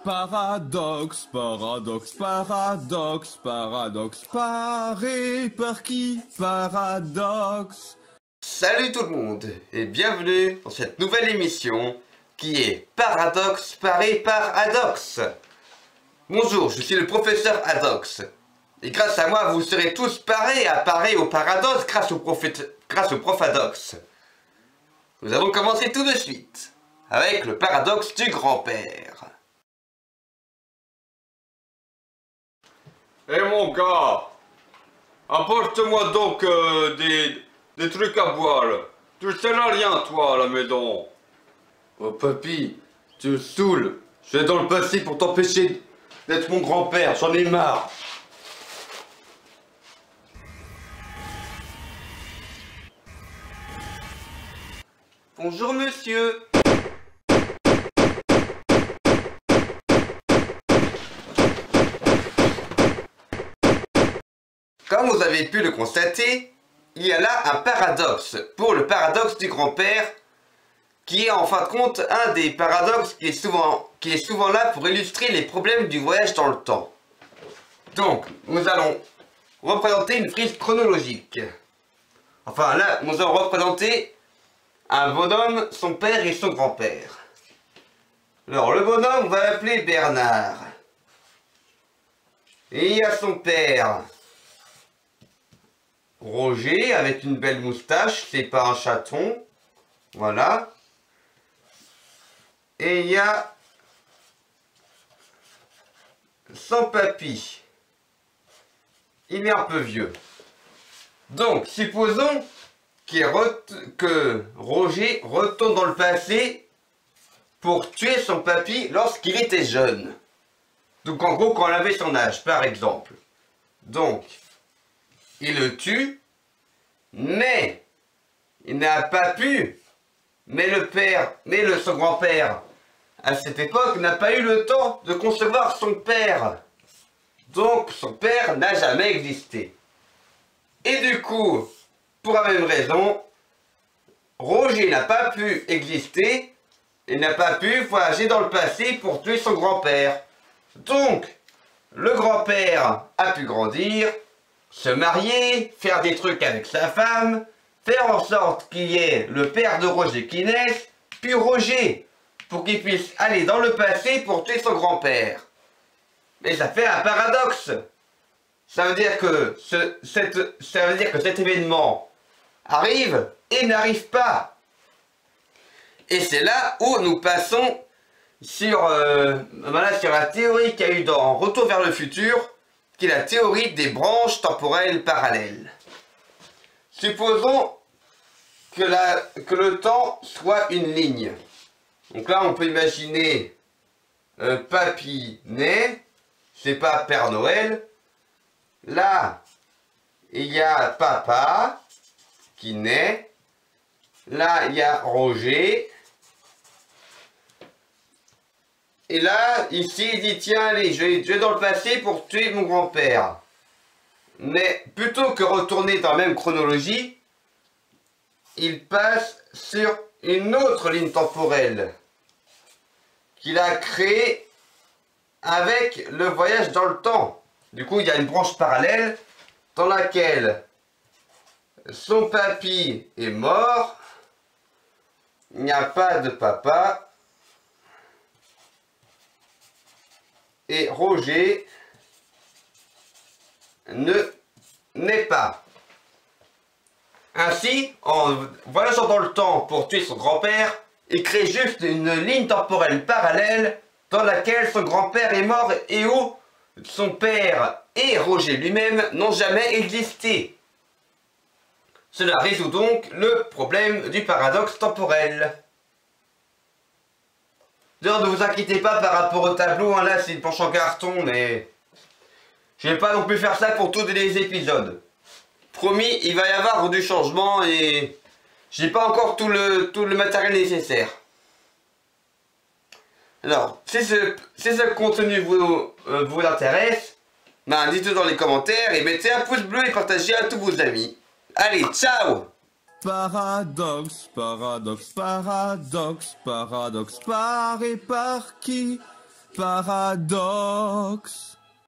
Paradoxe, paradoxe, paradoxe, paradoxe, paré par qui? Paradoxe. Salut tout le monde et bienvenue dans cette nouvelle émission qui est Paradoxe paré par Adox. Bonjour, je suis le professeur Adox et grâce à moi vous serez tous parés à parer au paradoxe grâce au prof Adox. Nous allons commencer tout de suite avec le paradoxe du grand-père. Eh mon gars, apporte-moi donc des trucs à boire. Tu ne sers à rien toi à la maison. Oh papy, tu me saoules. Je vais dans le passé pour t'empêcher d'être mon grand-père, j'en ai marre. Bonjour monsieur. Comme vous avez pu le constater, il y a là un paradoxe pour le paradoxe du grand-père, qui est en fin de compte un des paradoxes qui est souvent là pour illustrer les problèmes du voyage dans le temps. Donc, nous allons représenter une frise chronologique. Enfin là, nous allons représenter un bonhomme, son père et son grand-père. Alors, le bonhomme, on va l'appeler Bernard. Et il y a son père, Roger, avec une belle moustache, c'est pas un chaton, voilà. Et il y a son papy, il est un peu vieux. Donc, supposons que Roger retourne dans le passé pour tuer son papy lorsqu'il était jeune. Donc, en gros, quand il avait son âge, par exemple. Donc, il le tue, mais il n'a pas pu, son grand-père, à cette époque, n'a pas eu le temps de concevoir son père. Donc, son père n'a jamais existé. Et du coup, pour la même raison, Roger n'a pas pu exister et n'a pas pu voyager dans le passé pour tuer son grand-père. Donc, le grand-père a pu grandir, se marier, faire des trucs avec sa femme, faire en sorte qu'il y ait le père de Roger qui naisse, puis Roger, pour qu'il puisse aller dans le passé pour tuer son grand-père. Mais ça fait un paradoxe. Ça veut dire que cet événement arrive et n'arrive pas. Et c'est là où nous passons sur la théorie qu'il y a eu dans Retour vers le futur, qui est la théorie des branches temporelles parallèles. Supposons que le temps soit une ligne. Donc là, on peut imaginer papy naît, c'est pas Père Noël. Là, il y a papa qui naît. Là, il y a Roger. Et là, ici, il dit, tiens, allez, je vais dans le passé pour tuer mon grand-père. Mais plutôt que retourner dans la même chronologie, il passe sur une autre ligne temporelle qu'il a créée avec le voyage dans le temps. Du coup, il y a une branche parallèle dans laquelle son papy est mort, il n'y a pas de papa, et Roger ne naît pas. Ainsi, en voyageant dans le temps pour tuer son grand-père, il crée juste une ligne temporelle parallèle dans laquelle son grand-père est mort et où son père et Roger lui-même n'ont jamais existé. Cela résout donc le problème du paradoxe temporel. D'ailleurs, ne vous inquiétez pas par rapport au tableau, hein, là c'est une planche en carton, mais je vais pas non plus faire ça pour tous les épisodes. Promis, il va y avoir du changement et j'ai pas encore tout le matériel nécessaire. Alors, si ce contenu vous intéresse, ben dites-le dans les commentaires et mettez un pouce bleu et partagez à tous vos amis. Allez, ciao! Paradoxe, paradoxe, paradoxe, paradoxe, paré par qui? paradoxe.